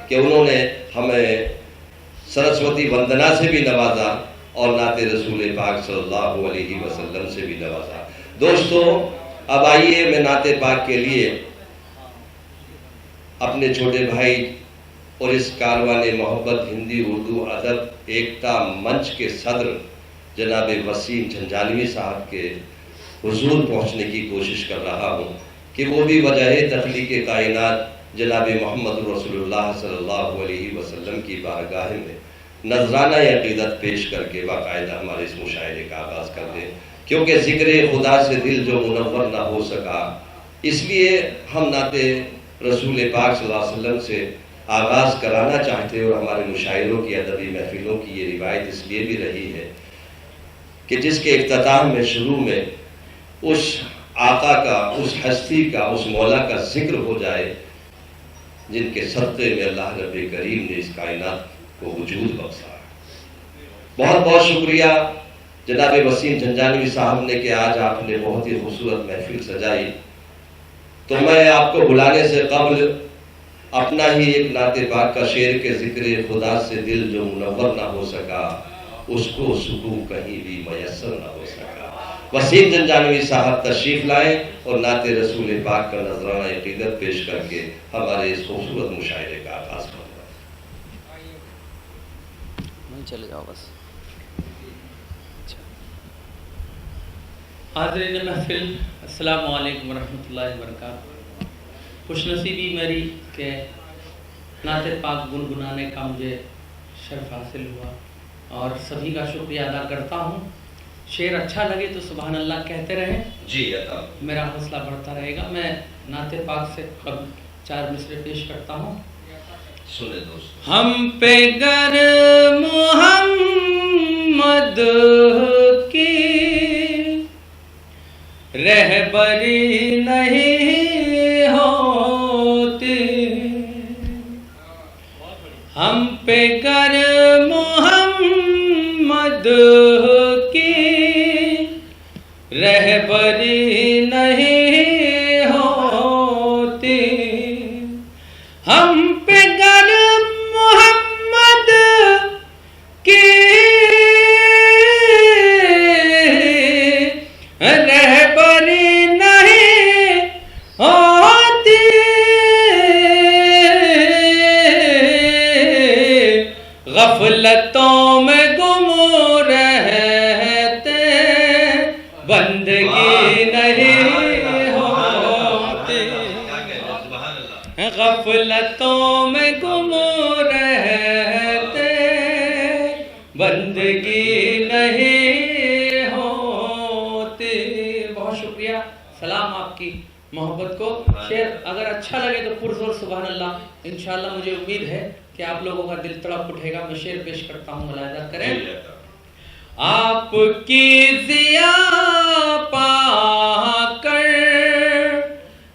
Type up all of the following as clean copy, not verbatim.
کہ انہوں نے ہمیں سرسوتی وندنا سے بھی نوازا اور نعت رسول پاک صلی اللہ علیہ وسلم سے بھی نوازا۔ دوستو اب آئیے میں نعت پاک کے لیے اپنے چھوٹے بھائی اور اس کاروان محبت ہندی اردو ادب ایکتا منچ کے صدر جناب وسیم جھنجھانوی صاحب کے حضور پہنچنے کی کوشش کر رہا ہوں کہ وہ بھی وجہ تخلیق کائنات جناب محمد رسول اللہ صلی اللہ علیہ وسلم کی بارگاہ میں نذرانہ عقیدت پیش کر کے باقاعدہ ہمارے اس مشاعرے کا آغاز کر دیں، کیونکہ ذکر خدا سے دل جو منور نہ ہو سکا، اس لیے ہم نعت رسول پاک صلی اللہ علیہ وسلم سے آغاز کرانا چاہتے ہیں۔ اور ہمارے مشاعروں کی ادبی محفلوں کی یہ روایت اس لیے بھی رہی ہے کہ جس کے اختتام میں شروع میں اس آقا کا، اس ہستی کا، اس مولا کا ذکر ہو جائے جن کے صدقے میں اللہ رب کریم نے اس کائنات کو وجود بخشا۔ بہت بہت شکریہ جناب وسیم جھنجھانوی صاحب نے کہ آج آپ نے بہت ہی خوبصورت محفل سجائی۔ تو میں آپ کو بلانے سے قبل اپنا ہی ایک نعت پاک کا شعر کے ذکر خدا سے دل جو منور نہ ہو سکا، اس کو سکون کہیں بھی میسر نہ ہو سکا۔ وسیم جھنجھانوی صاحب تشریف لائیں اور نعت رسول پاک کا نذرانہ عقیدت پیش کر کے ہمارے اس خوبصورت مشاعرے کا آغاز کریں۔ چلے جاؤ بس۔ حاضرین محفل، السلام علیکم ورحمۃ اللہ وبرکاتہ۔ خوش نصیبی میری کہ نعت پاک گنگنانے کا مجھے شرف حاصل ہوا اور سبھی کا شکریہ ادا کرتا ہوں۔ شعر اچھا لگے تو سبحان اللہ کہتے رہیں، جی عطا، میرا حوصلہ بڑھتا رہے گا۔ میں نعت پاک سے قبل 4 مصرے پیش کرتا ہوں۔ سنیں دوست، ہم پہ گر محمد کی رہبری نہیں ہوتی، ہم پہ گر محمد کی رہبری نہیں ہوتی، ہم پہ گر محمد کی رہبری نہیں ہوتی، غفلتوں میں گم رہتے بندگی نہیں ہوتی، غفلتوں میں گم رہتے بندگی نہیں ہوتی۔ بہت شکریہ، سلام آپ کی محبت کو۔ شعر اگر اچھا لگے تو پرزور سبحان اللہ۔ انشاءاللہ مجھے امید ہے کہ آپ لوگوں کا دل تڑپ اٹھے گا۔ میں شعر پیش کرتا ہوں، ملاحظہ کریں۔ آپ کی ضیا پا کر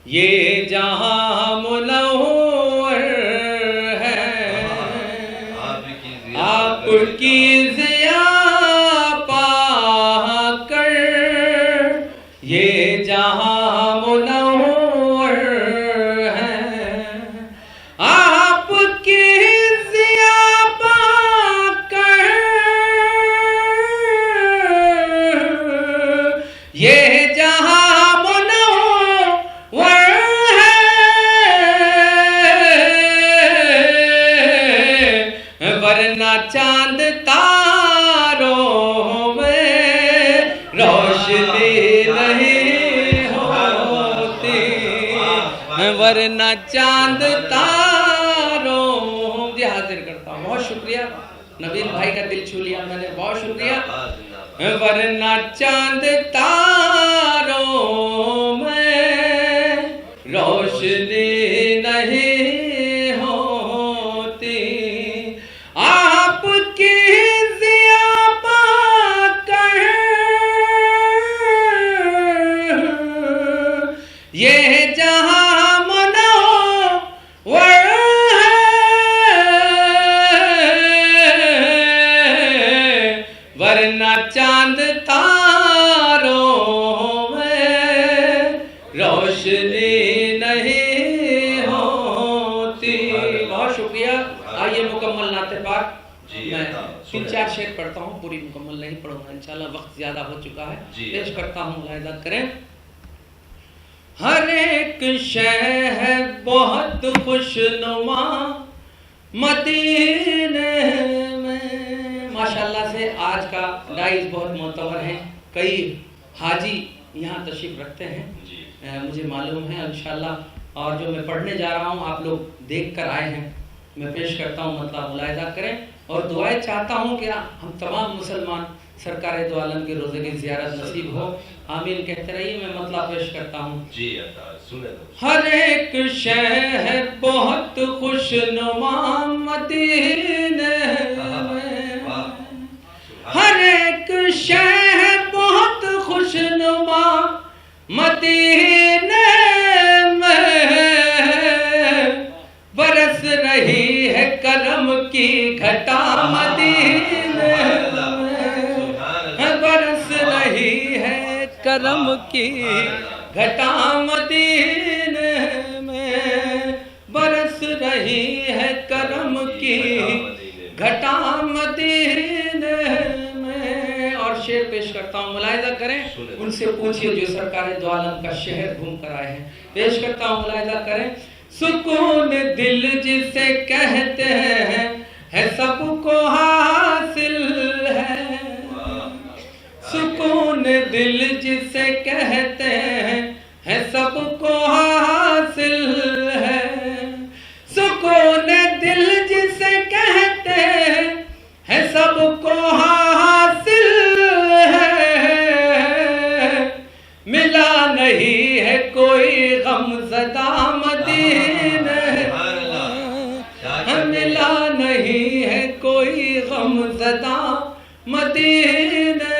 یہ جہاں منور ہے، آپ کی ضیا پا کر یہ جہاں منور ہے، آپ کی ضیا پا کر یہ جہاں منور ہے، ورنہ چاند تاروں میں روشنی نہیں ہوتی، ورنہ چاند تاروں، جی حاضر کرتا ہوں۔ بہت شکریہ، نوید بھائی کا دل چھو لیا میں نے، بہت شکریہ۔ ورنہ چاند تاروں میں روشنی نہیں ہوتی، آپ کی ضیا پا کر یہ جہاں منور ہے، ورنہ چاند تاروں शेर पढ़ता हूँ, पूरी मुकम्मल नहीं पढ़ूंगा इंशाल्लाह, वक्त ज्यादा हो चुका है। जी। पेश करता हूँ, मुलाहिजा करें। हर एक शय है बहुत खुशनुमा मदीने में। माशाल्लाह से आज का डाइस बहुत मोतबर है, कई हाजी यहाँ तशरीफ रखते हैं, मुझे मालूम है इंशाल्लाह। और जो मैं पढ़ने जा रहा हूँ आप लोग देख कर आए हैं, मैं पेश करता हूँ, मतलब मुलाहिजा करें और दुआएं चाहता हूँ कि हम तमाम मुसलमान सरकार दो आलम के रोज़े की ज़ियारत नसीब हो। आमीन कहते रहिए, मैं मतलब पेश करता हूँ। जी सुने तो। हर एक शय है बहुत खुशनुमा मदीने में, हर एक शय है बहुत खुशनुमा मदीने में, बरस रही है करम की घटा मदीने में, बरस रही है करम की घटा मदीने में, बरस रही है करम की घटा मदीने में। और शेर पेश करता हूँ, मुलाहिजा करें, उनसे पूछिए जो सरकार दो आलम का शहर घूम कर आए हैं। पेश करता हूँ, मुलाहिजा करें। सुकून दिल जिसे कहते हैं है सबको हासिल है, सुकून दिल जिसे कहते हैं सबको हासिल है, सुकून दिल जिसे कहते हैं सबको हासिल है, मिला नहीं है कोई गमज़दा मदीने, मिला नहीं है कोई गमज़दा मदीने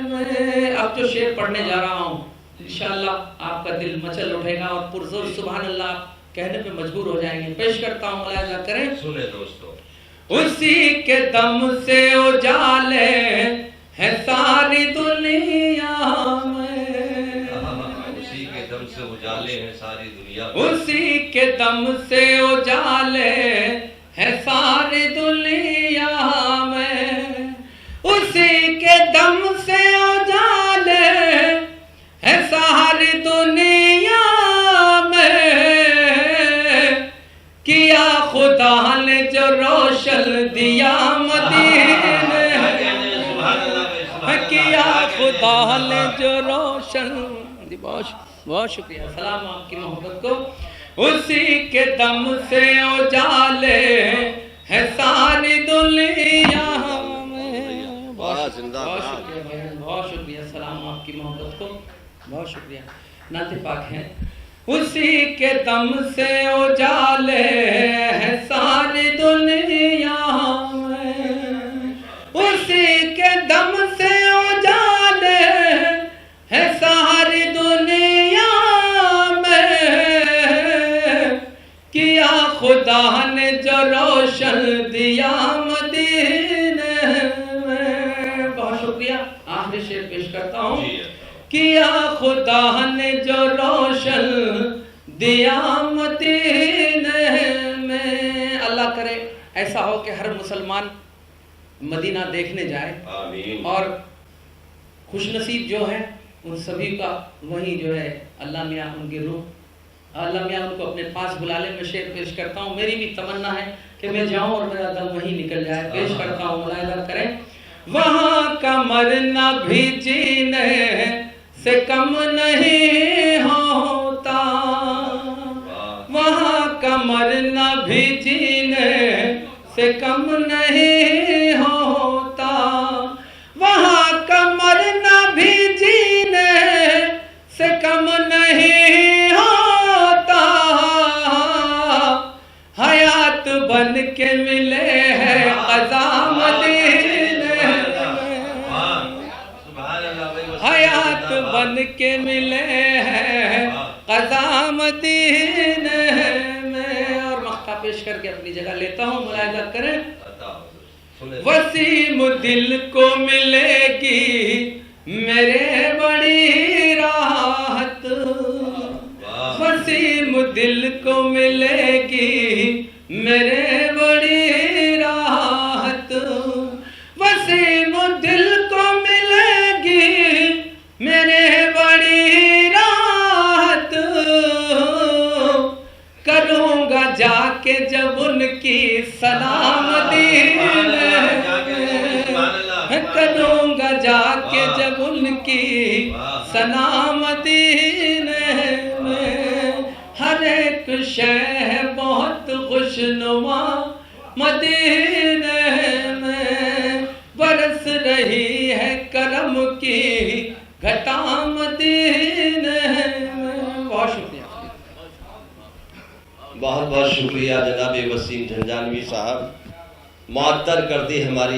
में। अब जो शेर पढ़ने जा रहा हूँ इंशाअल्लाह आपका दिल मचल उठेगा और पुरजोर सुभान अल्लाह कहने पे मजबूर हो जाएंगे। पेश करता हूँ, मुलाहिजा करें। सुने दोस्तों। उसी के दम से उजाले है सारी दुनिया में, उसी के दम से उजाले हैं सारी दुनिया, उसी के दम से उजाले है सारी दुनिया में, उसी के दम से उजाले है सारी दुनिया में, किया खुदा ने जो रोशन दिया मदीने, किया खुदा ने जो रोशन, बहुत शुक्रिया, सलाम आपकी मोहब्बत को। उसी के दम से उजाले है सारी दुनिया में। बहुत शुक्रिया भाई, बहुत शुक्रिया, सलाम आपकी मोहब्बत को, बहुत शुक्रिया। नाते पाक हैं। उसी के दम से उजाले है सारी दुनिया में, उसी के दम से उजाले है सारी दुनिया में, किया खुदा ने जो रोशन दिया मदीने में। बहुत शुक्रिया। आखिरी शेर पेश करता हूँ। किया खुदा ने जो रोशन दिया मदीने में। अल्लाह करे ऐसा हो कि हर मुसलमान मदीना देखने जाए, आमीन। और खुशनसीब जो है उन सभी का वही जो है अल्लाह मियाँ उनकी रूह, अल्लाह मियाँ उनको अपने पास बुला ले। मैं शेर पेश करता हूँ, मेरी भी तमन्ना है कि मैं जाऊँ और मेरा दम वहीं निकल जाए। पेश करता हूँ, मुलाहिजा करें। वहाँ का मरना भी जीने से कम नहीं होता, वहाँ का मरना भी जीने से कम नहीं होता, वहाँ का मरना भी जीने से कम नहीं होता, हयात बन के मिले हैं क़ज़ा मदीने, हयात बन के मिले हैं क़ज़ा मदीने में। और मक्ता पेश करके अपनी जगह लेता हूँ, मुलाहिजा करें। वसीम दिल को मिलेगी मेरे बड़ी राहत, वसीम दिल को मिलेगी मेरे बड़ी राहत, वसीम سلام مدینے میں کروں گا جا کے جب ان کی سلام مدینے میں ہر ایک شے ہے بہت خوشنما مدینے میں برس رہی ہے کرم کی گھٹا مدینے میں. بہت شکریہ. بہت بہت شکریہ جناب وسیم جھنجھانوی صاحب. معطر کر دی ہماری